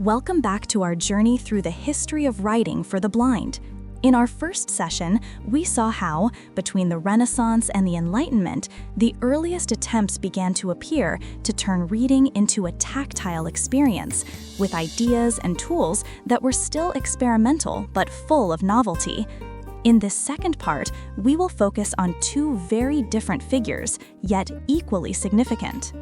Welcome back to our journey through the history of writing for the blind. In our first session, we saw how, between the Renaissance and the Enlightenment, the earliest attempts began to appear to turn reading into a tactile experience, with ideas and tools that were still experimental but full of novelty. In this second part, we will focus on two very different figures, yet equally significant.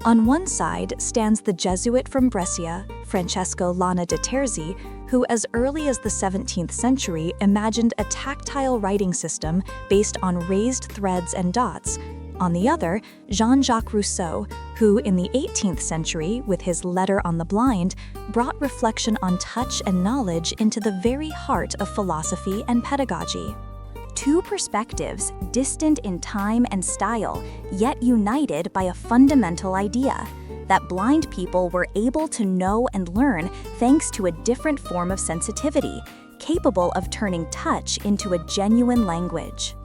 On one side stands the Jesuit from Brescia, Francesco Lana de Terzi, who as early as the 17th century imagined a tactile writing system based on raised threads and dots. On the other, Jean-Jacques Rousseau, who in the 18th century, with his Letter on the Blind, brought reflection on touch and knowledge into the very heart of philosophy and pedagogy. Two perspectives, distant in time and style, yet united by a fundamental idea: that blind people were able to know and learn thanks to a different form of sensitivity, capable of turning touch into a genuine language.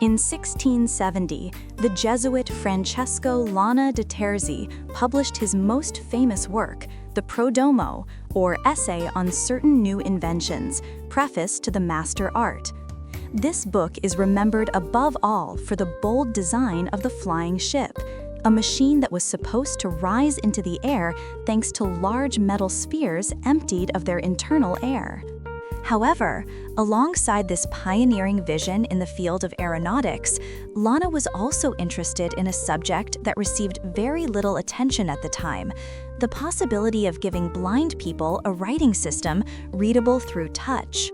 In 1670, the Jesuit Francesco Lana de Terzi published his most famous work, the Prodromo, or Essay on Certain New Inventions, preface to the Master Art. This book is remembered above all for the bold design of the flying ship, a machine that was supposed to rise into the air thanks to large metal spheres emptied of their internal air. However, alongside this pioneering vision in the field of aeronautics, Lana was also interested in a subject that received very little attention at the time: the possibility of giving blind people a writing system readable through touch.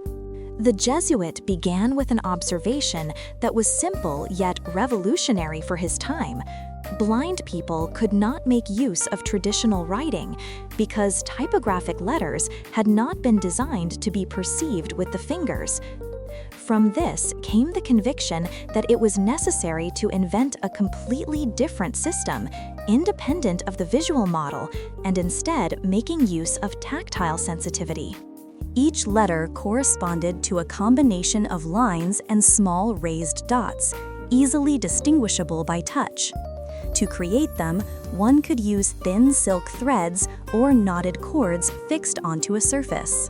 The Jesuit began with an observation that was simple yet revolutionary for his time. Blind people could not make use of traditional writing because typographic letters had not been designed to be perceived with the fingers. From this came the conviction that it was necessary to invent a completely different system, independent of the visual model, and instead making use of tactile sensitivity. Each letter corresponded to a combination of lines and small raised dots, easily distinguishable by touch. To create them, one could use thin silk threads or knotted cords fixed onto a surface.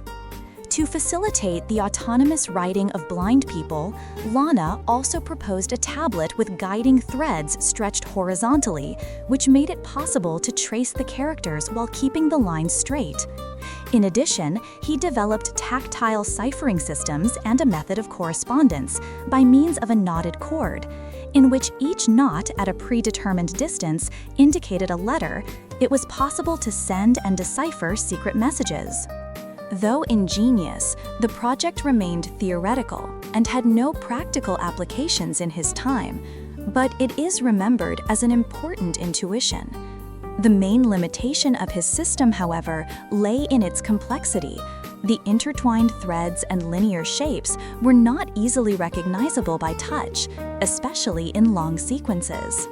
To facilitate the autonomous writing of blind people, Lana also proposed a tablet with guiding threads stretched horizontally, which made it possible to trace the characters while keeping the lines straight. In addition, he developed tactile ciphering systems and a method of correspondence by means of a knotted cord, in which each knot at a predetermined distance indicated a letter. It was possible to send and decipher secret messages. Though ingenious, the project remained theoretical and had no practical applications in his time, but it is remembered as an important intuition. The main limitation of his system, however, lay in its complexity. The intertwined threads and linear shapes were not easily recognizable by touch, especially in long sequences.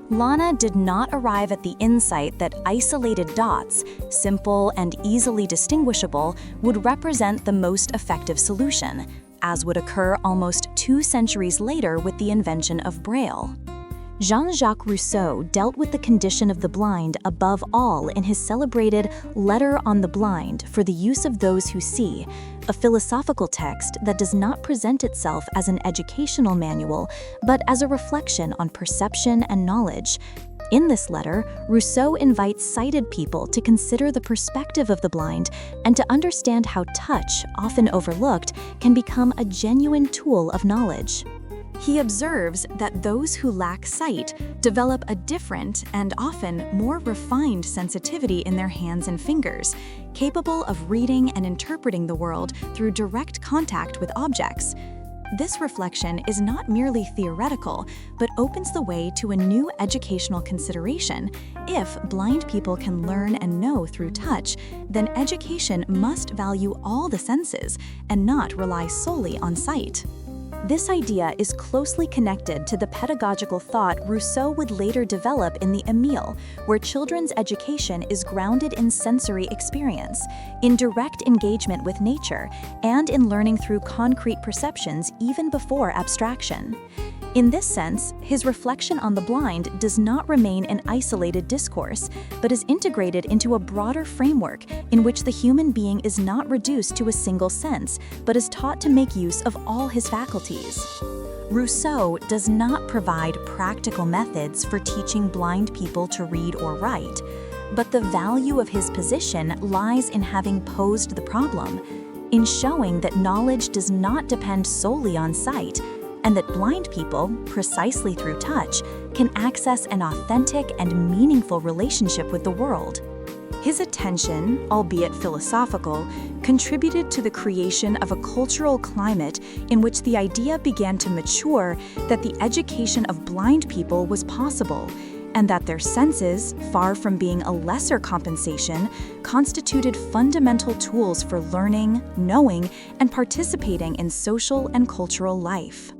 Lana did not arrive at the insight that isolated dots, simple and easily distinguishable, would represent the most effective solution, as would occur almost 2 centuries later with the invention of Braille. Jean-Jacques Rousseau dealt with the condition of the blind above all in his celebrated Letter on the Blind for the Use of Those Who See, a philosophical text that does not present itself as an educational manual, but as a reflection on perception and knowledge. In this letter, Rousseau invites sighted people to consider the perspective of the blind and to understand how touch, often overlooked, can become a genuine tool of knowledge. He observes that those who lack sight develop a different and often more refined sensitivity in their hands and fingers, capable of reading and interpreting the world through direct contact with objects. This reflection is not merely theoretical, but opens the way to a new educational consideration. If blind people can learn and know through touch, then education must value all the senses and not rely solely on sight. This idea is closely connected to the pedagogical thought Rousseau would later develop in the Emile, where children's education is grounded in sensory experience, in direct engagement with nature, and in learning through concrete perceptions even before abstraction. In this sense, his reflection on the blind does not remain an isolated discourse, but is integrated into a broader framework in which the human being is not reduced to a single sense, but is taught to make use of all his faculties. Rousseau does not provide practical methods for teaching blind people to read or write, but the value of his position lies in having posed the problem, in showing that knowledge does not depend solely on sight, and that blind people, precisely through touch, can access an authentic and meaningful relationship with the world. His attention, albeit philosophical, contributed to the creation of a cultural climate in which the idea began to mature that the education of blind people was possible, and that their senses, far from being a lesser compensation, constituted fundamental tools for learning, knowing, and participating in social and cultural life.